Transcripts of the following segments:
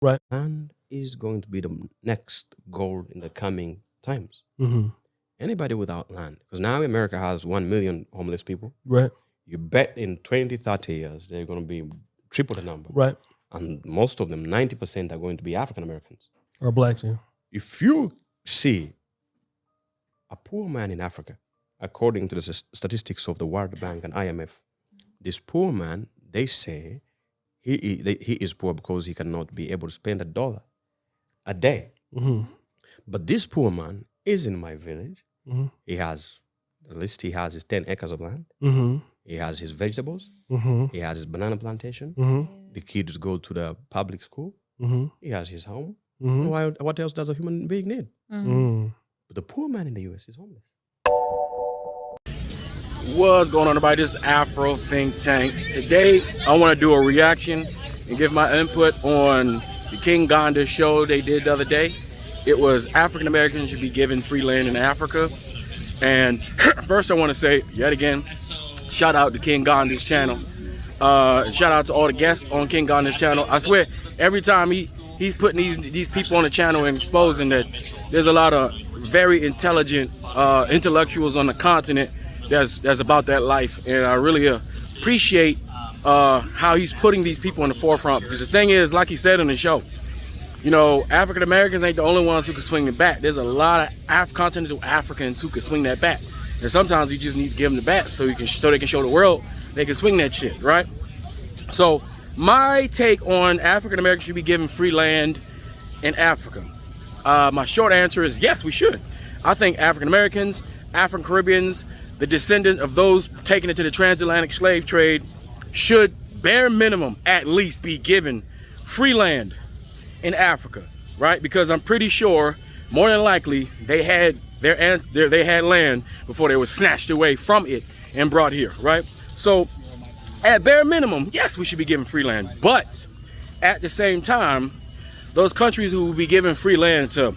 Right. Land is going to be the next gold in the coming times. Mm-hmm. Anybody without land, because now America has 1 million homeless people. Right. You bet in 20, 30 years, they're going to be triple the number. Right. And most of them, 90%, are going to be African Americans. Or blacks, yeah. If you see a poor man in Africa, according to the statistics of the World Bank and IMF, this poor man, they say he is poor because he cannot be able to spend $1 a day. Mm-hmm. But this poor man is in my village. Mm-hmm. He has, at least he has his 10 acres of land. Mm-hmm. He has his vegetables. Mm-hmm. He has his banana plantation. Mm-hmm. The kids go to the public school. Mm-hmm. He has his home. Mm-hmm. What else does a human being need? Mm-hmm. But the poor man in the US is homeless. What's going on, everybody? This is Afro Think Tank. Today, I want to do a reaction and give my input on the King Gandhi show they did the other day. It was African Americans should be given free land in Africa. And first, I want to say, yet again, shout out to King Gandhi's channel. Shout out to all the guests on King Gandhi's channel. I swear, every time he's putting these people on the channel and exposing that there's a lot of very intelligent intellectuals on the continent that's about that life, and I really appreciate how he's putting these people in the forefront. Because the thing is, like he said on the show, you know, African Americans ain't the only ones who can swing the bat. There's a lot of continental Africans who can swing that bat, and sometimes you just need to give them the bat so they can show the world they can swing that shit, right? So my take on African Americans should be given free land in Africa. My short answer is yes, we should. I think African Americans, African Caribbeans, the descendant of those taken into the transatlantic slave trade should, bare minimum, at least be given free land in Africa, right? Because I'm pretty sure, more than likely, they had they had land before they were snatched away from it and brought here, right? So, at bare minimum, yes, we should be given free land. But at the same time, those countries who will be giving free land to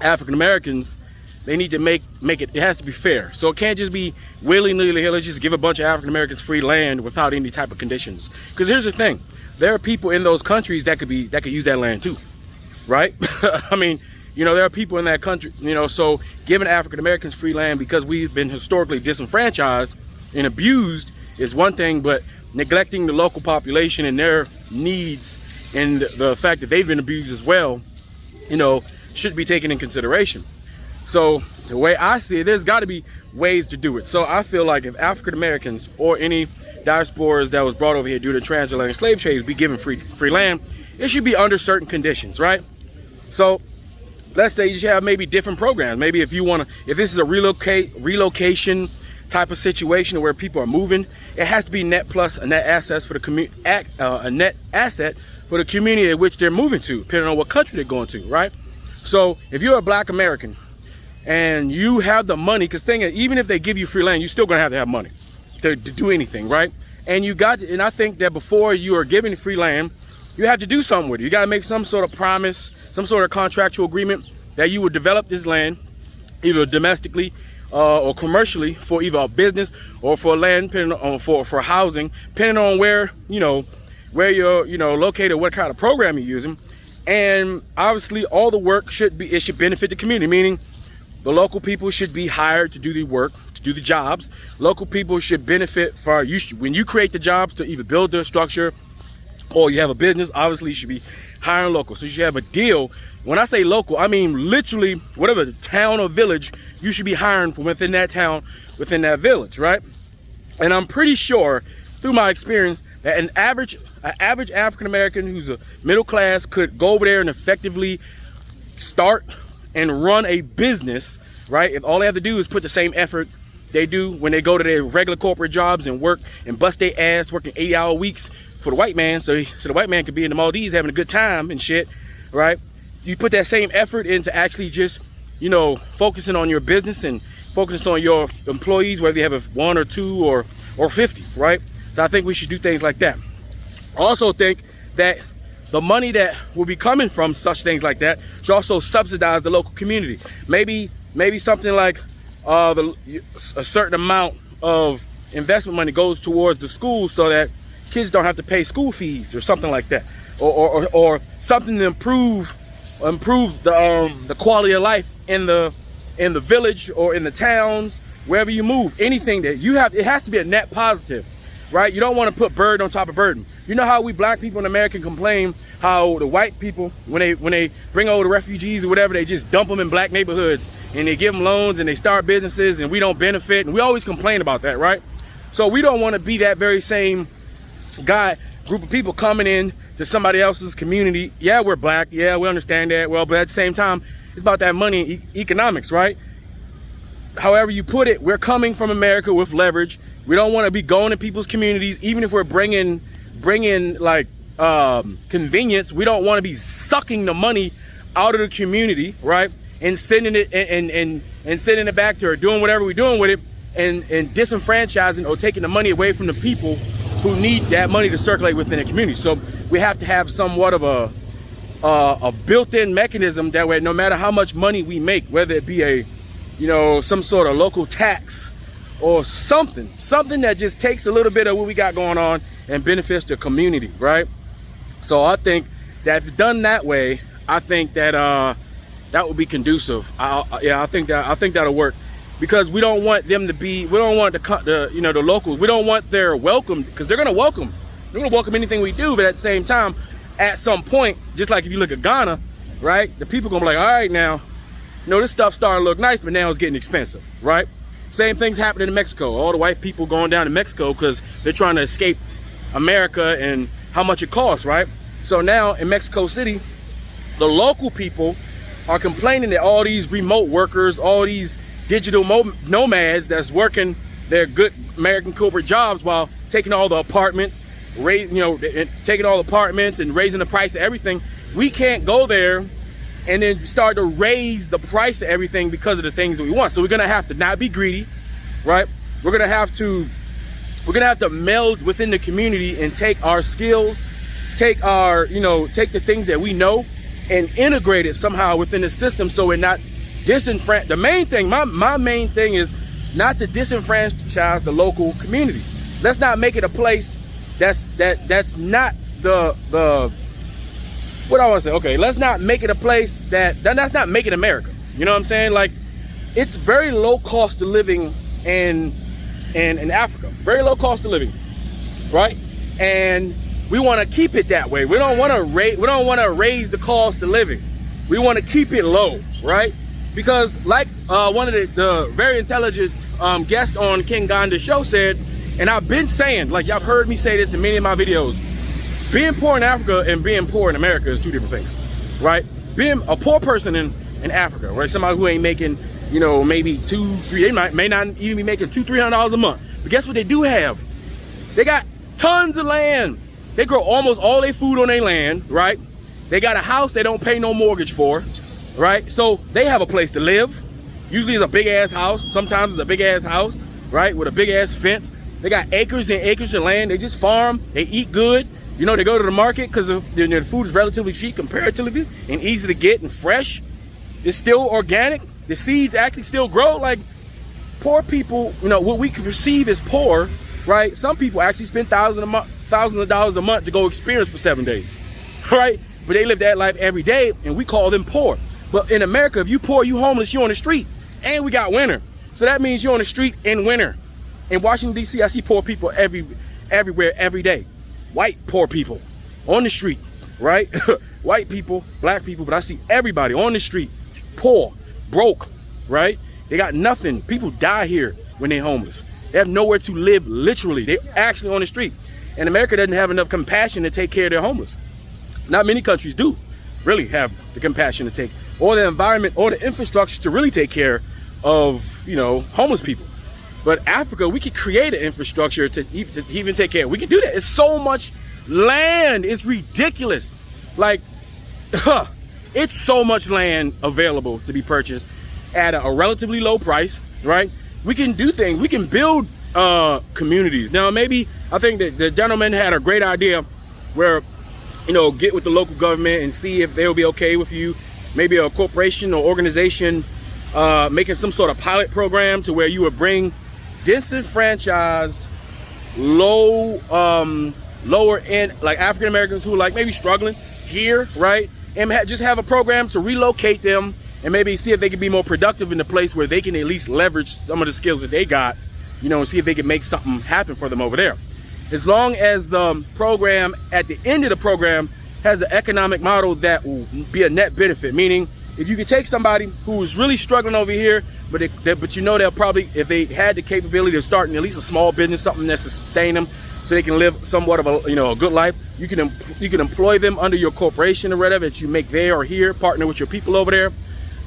African Americans, they need to make it has to be fair. So it can't just be willy-nilly, hey, let's just give a bunch of African Americans free land without any type of conditions. Because here's the thing, there are people in those countries that could use that land too, right? I mean, you know, there are people in that country, you know, so giving African Americans free land because we've been historically disenfranchised and abused is one thing, but neglecting the local population and their needs and the fact that they've been abused as well, you know, should be taken in consideration. So the way I see it, there's got to be ways to do it. So I feel like if African Americans or any diasporas that was brought over here due to transatlantic slave trades be given free land, it should be under certain conditions, right? So let's say you should have maybe different programs. Maybe if this is a relocation type of situation where people are moving, it has to be net plus a net assets for the a net asset for the community in which they're moving to, depending on what country they're going to, right? So if you're a Black American and you have the money, because thing is, even if they give you free land, you're still gonna have to have money to do anything, right? And I think that before you are given free land, you have to do something with it. You gotta make some sort of promise, some sort of contractual agreement that you would develop this land, either domestically or commercially, for either a business or for land, depending on for housing, depending on where you're located, what kind of program you're using. And obviously all the work should benefit the community, meaning the local people should be hired to do the work, to do the jobs. Local people should benefit when you create the jobs to either build the structure or you have a business, obviously you should be hiring local. So you should have a deal. When I say local, I mean literally whatever the town or village, you should be hiring from within that town, within that village, right? And I'm pretty sure through my experience that an average African American who's a middle class could go over there and effectively start and run a business, right? If all they have to do is put the same effort they do when they go to their regular corporate jobs and work and bust their ass working 80-hour weeks for the white man, so the white man could be in the Maldives having a good time and shit, right? You put that same effort into actually just, you know, focusing on your business and focusing on your employees, whether you have 1 or 2 or 50, right? So I think we should do things like that. I also think that the money that will be coming from such things like that should also subsidize the local community. Maybe something like a certain amount of investment money goes towards the schools so that kids don't have to pay school fees or something like that, or something to improve the quality of life in the village or in the towns, wherever you move. Anything that you have, it has to be a net positive, right? You don't want to put burden on top of burden. You know how we black people in America complain how the white people, when they bring over the refugees or whatever, they just dump them in black neighborhoods and they give them loans and they start businesses and we don't benefit, and we always complain about that, right? So we don't want to be that very same group of people coming in to somebody else's community. Yeah, we're black, yeah, we understand that well, but at the same time, it's about that money and economics, right? However you put it, we're coming from America with leverage. We don't want to be going to people's communities, even if we're bringing like convenience. We don't want to be sucking the money out of the community, right? And sending it and sending it back to her, doing whatever we're doing with it, and disenfranchising or taking the money away from the people who need that money to circulate within the community. So we have to have somewhat of a built-in mechanism that way, no matter how much money we make, whether it be some sort of local tax or something that just takes a little bit of what we got going on and benefits the community, right? So I think that if it's done that way, I think that that would be conducive. I think that'll work, because we don't want them to be, we don't want the locals, we don't want their welcome, because they're gonna welcome anything we do, but at the same time, at some point, just like if you look at Ghana, right, the people gonna be like, all right, now, this stuff starting to look nice, but now it's getting expensive, right? Same thing's happening in Mexico. All the white people going down to Mexico because they're trying to escape America and how much it costs, right? So now in Mexico City, the local people are complaining that all these remote workers, all these digital nomads that's working their good American corporate jobs while taking all the apartments, taking all the apartments and raising the price of everything. We can't go there and then start to raise the price of everything because of the things that we want. So we're gonna have to not be greedy, right? We're gonna have to meld within the community and take our skills, take the things that we know and integrate it somehow within the system, so we're not disenfranchised. The main thing, my main thing is not to disenfranchise the local community. Let's not make it a place that's not the what I want to say. Okay, let's not make it a place that's not making America. You know what I'm saying? Like, it's very low cost of living in Africa. Very low cost of living, right? And we want to keep it that way. We don't want to raise the cost of living. We want to keep it low, right? Because like one of the very intelligent guest on King Ganda's show said, and I've been saying, like, y'all heard me say this in many of my videos, being poor in Africa and being poor in America is two different things, right? Being a poor person in Africa, right? Somebody who ain't making, maybe $200, may not even be making $200-300 a month. But guess what they do have? They got tons of land. They grow almost all their food on their land, right? They got a house they don't pay no mortgage for, right? So they have a place to live. Usually it's a big ass house. Sometimes it's a big ass house, right? With a big ass fence. They got acres and acres of land. They just farm. They eat good. They go to the market because the food is relatively cheap comparatively and easy to get and fresh. It's still organic. The seeds actually still grow. Like, poor people, what we can perceive as poor, right? Some people actually spend thousands of dollars a month to go experience for 7 days, right? But they live that life every day, and we call them poor. But in America, if you poor, you homeless, you on the street, and we got winter. So that means you're on the street in winter. In Washington, D.C., I see poor people everywhere, every day. White poor people on the street, right? White people, black people, but I see everybody on the street, poor, broke, right? They got nothing. People die here when they're homeless. They have nowhere to live, literally. They're actually on the street. And America doesn't have enough compassion to take care of their homeless. Not many countries do really have the compassion to take, or the environment, or the infrastructure to really take care of, homeless people. But Africa, we could create an infrastructure to even take care. We can do that. It's so much land. It's ridiculous. Like, it's so much land available to be purchased at a relatively low price, right? We can do things. We can build communities. Now, maybe I think that the gentleman had a great idea where, get with the local government and see if they'll be okay with you. Maybe a corporation or organization making some sort of pilot program to where you would bring disenfranchised, low lower end, like African Americans who are like maybe struggling here, right? And just have a program to relocate them and maybe see if they can be more productive in the place where they can at least leverage some of the skills that they got, you know, and see if they can make something happen for them over there. As long as the program, at the end of the program, has an economic model that will be a net benefit, meaning if you can take somebody who's really struggling over here, but you know they'll probably, if they had the capability of starting at least a small business, something that sustain them, so they can live somewhat of a, you know, a good life, you can employ them under your corporation or whatever that you make there or here, partner with your people over there,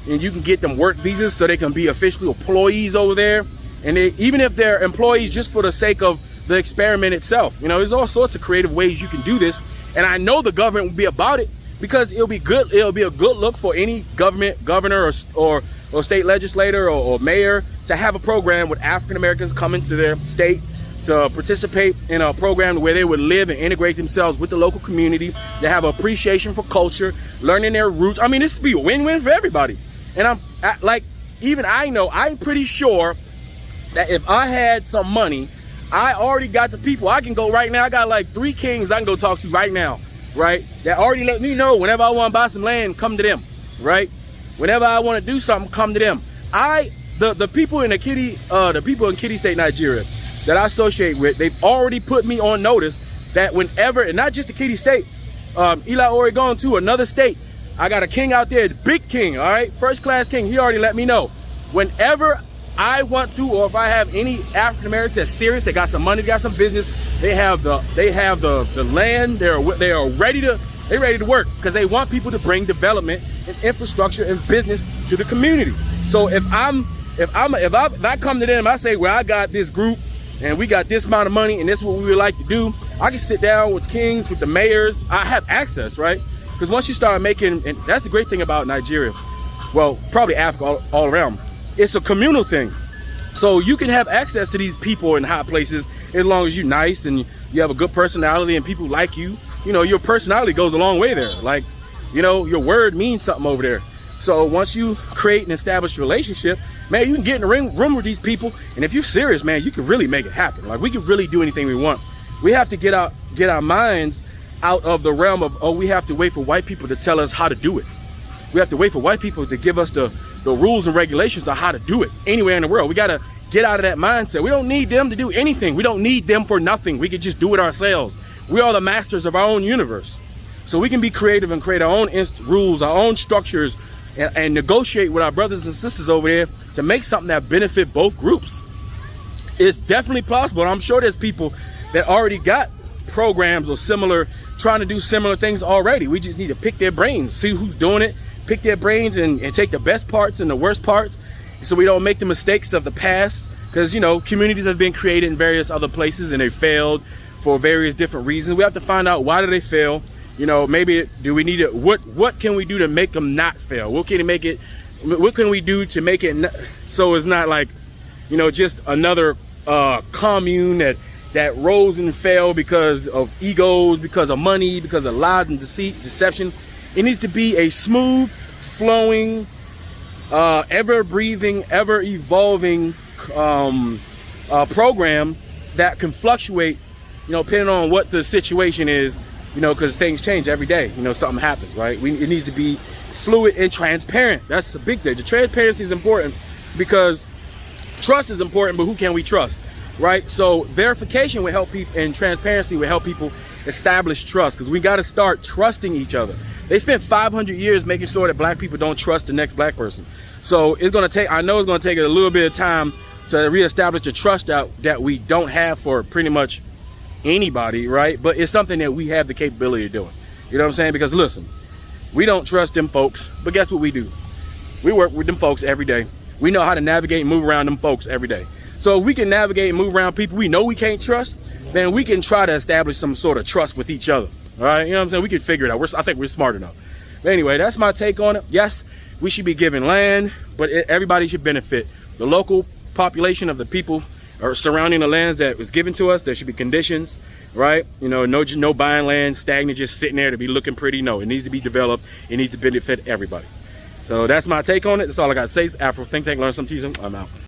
and you can get them work visas so they can be officially employees over there. And even if they're employees just for the sake of the experiment itself, you know, there's all sorts of creative ways you can do this. And I know the government will be about it because it'll be good. It'll be a good look for any governor or state legislator or mayor to have a program with African Americans coming to their state to participate in a program where they would live and integrate themselves with the local community. They have appreciation for culture, learning their roots. I mean, this would be a win-win for everybody. And I'm pretty sure that if I had some money, I already got the people. I can go right now. I got like 3 kings I can go talk to right now, right? That already let me know whenever I want to buy some land, come to them, right? Whenever I want to do something, come to them. The people in Kitty State, Nigeria, that I associate with, they've already put me on notice that whenever, and not just the Kitty State, Eli Oregon too, another state, I got a king out there, big king, all right, first class king. He already let me know whenever I want to, or if I have any African Americans that's serious, they got some money, they got some business, they have the land, they're ready to work because they want people to bring development and infrastructure and business to the community. So if I come to them, I say, well, I got this group and we got this amount of money and this is what we would like to do. I can sit down with kings, with the mayors. I have access, right? Because once you start making, and that's the great thing about Nigeria, well, probably Africa all around, it's a communal thing. So you can have access to these people in high places as long as you're nice and you have a good personality and people like you. You know, your personality goes a long way there. Like, you know, your word means something over there. So once you create and establish a relationship, man, you can get in the room with these people. And if you're serious, man, you can really make it happen. Like, we can really do anything we want. We have to get our minds out of the realm of, oh, we have to wait for white people to tell us how to do it. We have to wait for white people to give us the rules and regulations of how to do it anywhere in the world. We got to get out of that mindset. We don't need them to do anything. We don't need them for nothing. We can just do it ourselves. We are the masters of our own universe. So we can be creative and create our own rules, our own structures, and negotiate with our brothers and sisters over there to make something that benefit both groups. It's definitely possible. And I'm sure there's people that already got programs or trying to do similar things already. We just need to pick their brains, see who's doing it, pick their brains and take the best parts and the worst parts so we don't make the mistakes of the past. Because, you know, communities have been created in various other places and they failed for various different reasons. We have to find out, why do they fail? You know, maybe do we need to, what can we do to make them not fail? What can we do to make it so it's not like, you know, just another commune that rose and fell because of egos, because of money, because of lies and deceit, deception. It needs to be a smooth flowing, ever breathing, ever evolving program that can fluctuate, you know, depending on what the situation is, you know, because things change every day. You know, something happens, right? It needs to be fluid and transparent. That's a big thing. The transparency is important because trust is important, but who can we trust, right? So verification will help people, and transparency will help people establish trust, because we got to start trusting each other. They spent 500 years making sure that black people don't trust the next black person. So it's going to take, I know it's going to take a little bit of time to reestablish the trust that we don't have for pretty much anybody, right? But it's something that we have the capability of doing. You know what I'm saying? Because listen, we don't trust them folks, but guess what we do? We work with them folks every day. We know how to navigate and move around them folks every day. So if we can navigate and move around people we know we can't trust, then we can try to establish some sort of trust with each other. All right, you know what I'm saying? We can figure it out. I think we're smart enough. But anyway, that's my take on it. Yes, we should be given land, but everybody should benefit. The local population of the people or surrounding the lands that was given to us, there should be conditions, right? You know, no buying land stagnant, just sitting there to be looking pretty. No, it needs to be developed. It needs to benefit everybody. So that's my take on it. That's all I got to say. Afro Think Tank, learn some, teach them. I'm out.